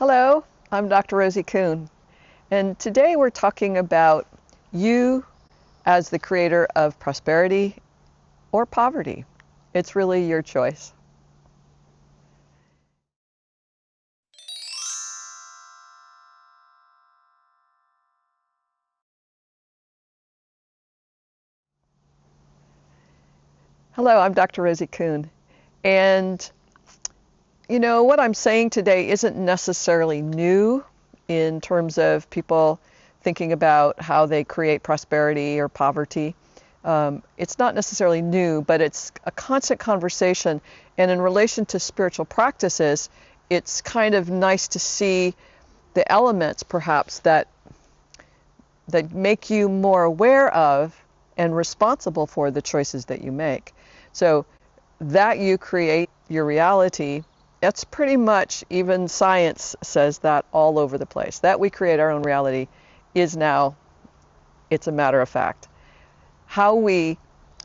Hello, I'm Dr. Rosie Kuhn, and today we're talking about you as the creator of prosperity or poverty. It's really your choice. Hello, I'm Dr. Rosie Kuhn, and what I'm saying today isn't necessarily new in terms of people thinking about how they create prosperity or poverty. It's not necessarily new, but it's a constant conversation. And in relation to spiritual practices, it's kind of nice to see the elements perhaps that make you more aware of and responsible for the choices that you make. So that you create your reality, that's pretty much, even science says that all over the place. That we create our own reality is now, it's a matter of fact. How we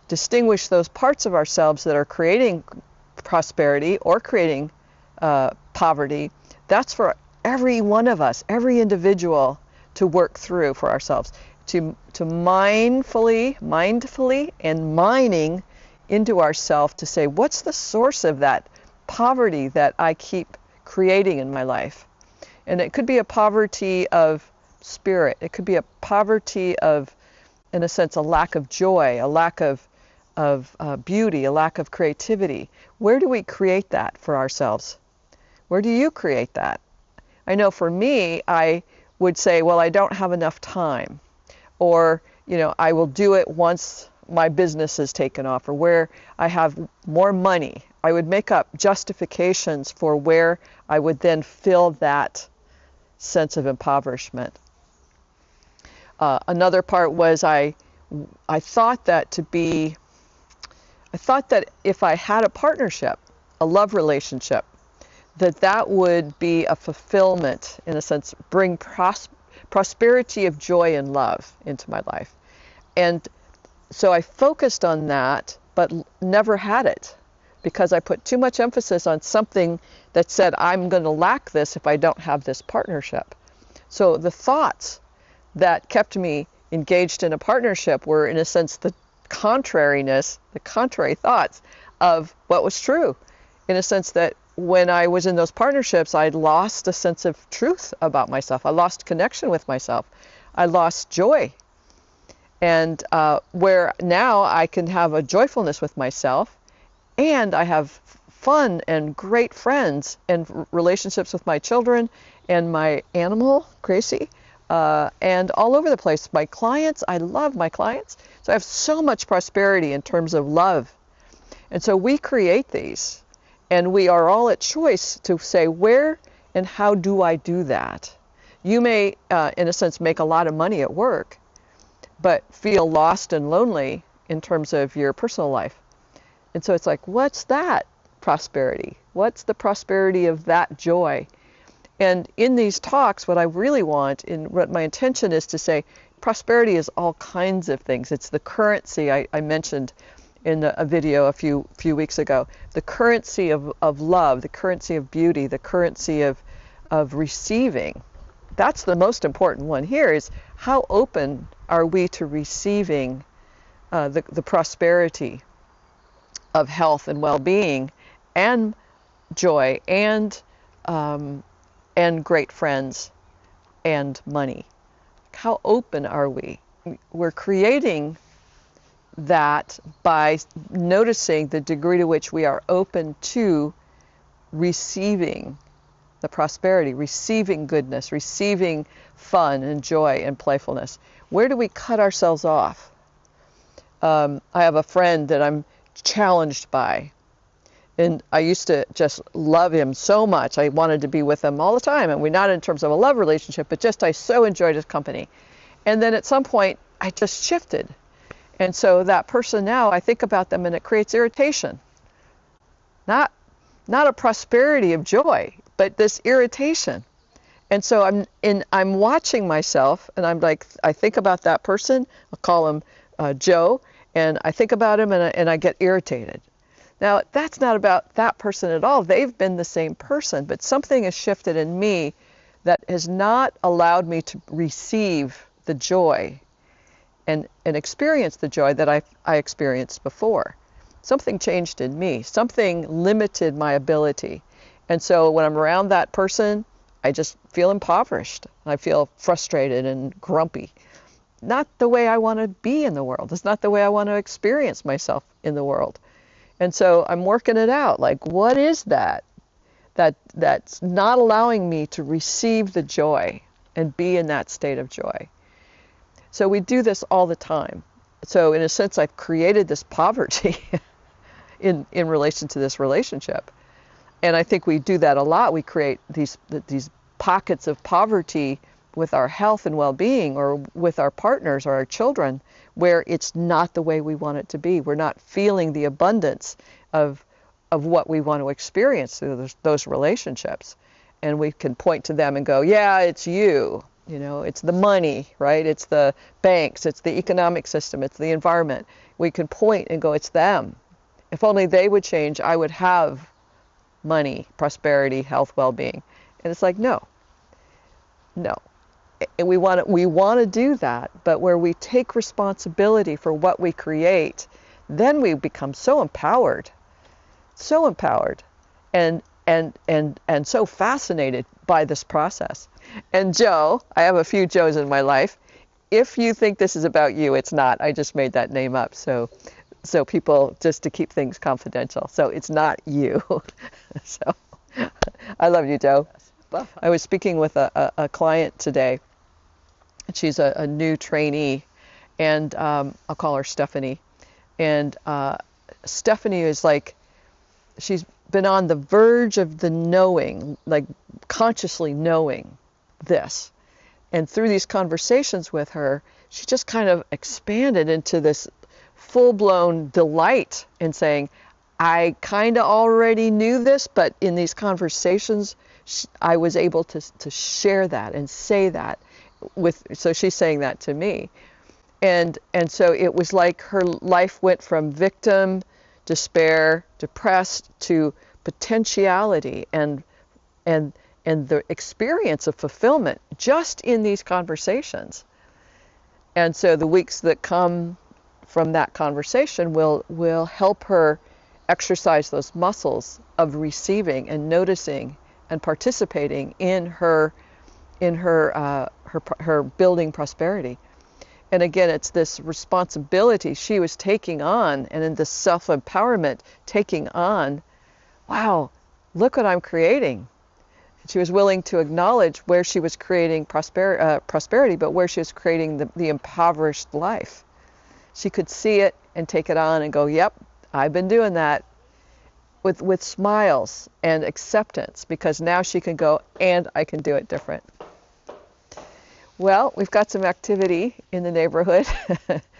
distinguish those parts of ourselves that are creating prosperity or creating poverty, that's for every one of us, every individual to work through for ourselves, to mindfully and mining into ourselves to say, what's the source of that poverty that I keep creating in my life? And it could be a poverty of spirit. It could be a poverty of, in a sense, a lack of joy, a lack of beauty, a lack of creativity. Where do we create that for ourselves? Where do you create that? I know for me, I would say, well, I don't have enough time, or, I will do it once my business is taken off, or where I have more money. I would make up justifications for where I would then fill that sense of impoverishment. Another part was I thought that if I had a partnership, a love relationship, that would be a fulfillment, in a sense, bring prosperity of joy and love into my life. And so I focused on that, but never had it, because I put too much emphasis on something that said, I'm going to lack this if I don't have this partnership. So the thoughts that kept me engaged in a partnership were, in a sense, the contrary thoughts of what was true. In a sense that when I was in those partnerships, I'd lost a sense of truth about myself. I lost connection with myself. I lost joy. And where now I can have a joyfulness with myself, and I have fun and great friends and relationships with my children and my animal, Gracie, and all over the place. My clients, I love my clients. So I have so much prosperity in terms of love. And so we create these, and we are all at choice to say, where and how do I do that? You may, in a sense, make a lot of money at work, but feel lost and lonely in terms of your personal life. And so it's like, what's that prosperity? What's the prosperity of that joy? And in these talks, what I really want, and what my intention is to say, prosperity is all kinds of things. It's the currency I mentioned in a video a few weeks ago. The currency of love, the currency of beauty, the currency of receiving. That's the most important one here, is how open are we to receiving the prosperity of health and well-being and joy and great friends and money. How open are we? We're creating that by noticing the degree to which we are open to receiving the prosperity, receiving goodness, receiving fun and joy and playfulness. Where do we cut ourselves off? I have a friend that I'm challenged by, and I used to just love him so much. I wanted to be with him all the time, and we're not in terms of a love relationship, but just I so enjoyed his company. And then at some point, I just shifted. And so that person now, I think about them and it creates irritation. Not a prosperity of joy, but this irritation. And so I'm watching myself, and I'm like, I think about that person. I'll call him Joe, and I think about him and I get irritated. Now, that's not about that person at all. They've been the same person, but something has shifted in me that has not allowed me to receive the joy and experience the joy that I experienced before. Something changed in me. Something limited my ability. And so when I'm around that person, I just feel impoverished. I feel frustrated and grumpy. Not the way I want to be in the world. It's not the way I want to experience myself in the world. And so I'm working it out. Like, what is that? That's not allowing me to receive the joy and be in that state of joy. So we do this all the time. So in a sense, I've created this poverty in relation to this relationship. And I think we do that a lot. We create these pockets of poverty with our health and well-being, or with our partners or our children, where it's not the way we want it to be. We're not feeling the abundance of what we want to experience through those relationships. And we can point to them and go, yeah, it's you. You know, it's the money, right? It's the banks, it's the economic system, it's the environment. We can point and go, it's them. If only they would change, I would have money, prosperity, health, well-being. And it's like, no. And we want to do that, but where we take responsibility for what we create, then we become so empowered, and so fascinated by this process. And Joe, I have a few Joes in my life. If you think this is about you, it's not. I just made that name up. So people, just to keep things confidential. So it's not you. So I love you, Joe. I was speaking with a client today. She's a new trainee, and I'll call her Stephanie. And Stephanie is like, she's been on the verge of the knowing, like consciously knowing this. And through these conversations with her, she just kind of expanded into this full-blown delight in saying, I kind of already knew this, but in these conversations, I was able to share that and say that so she's saying that to me. And so it was like her life went from victim, despair, depressed, to potentiality and the experience of fulfillment just in these conversations. And so the weeks that come from that conversation will help her exercise those muscles of receiving and noticing and participating in her building prosperity. And again, it's this responsibility she was taking on, and in this self-empowerment, taking on, wow, look what I'm creating. She was willing to acknowledge where she was creating prosperity, but where she was creating the impoverished life. She could see it and take it on and go, yep, I've been doing that, with smiles and acceptance, because now she can go, and I can do it different. Well, we've got some activity in the neighborhood,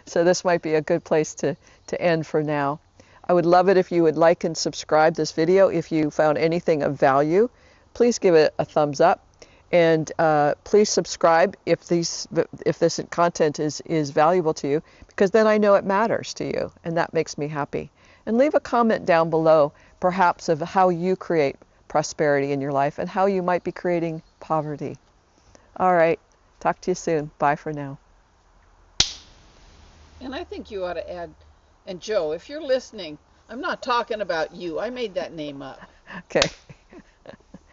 so this might be a good place to end for now. I would love it if you would like and subscribe this video. If you found anything of value, please give it a thumbs up, and please subscribe if this content is valuable to you, because then I know it matters to you, and that makes me happy. And leave a comment down below, perhaps, of how you create prosperity in your life and how you might be creating poverty. All right. Talk to you soon. Bye for now. And I think you ought to add, and Joe, if you're listening, I'm not talking about you. I made that name up. Okay.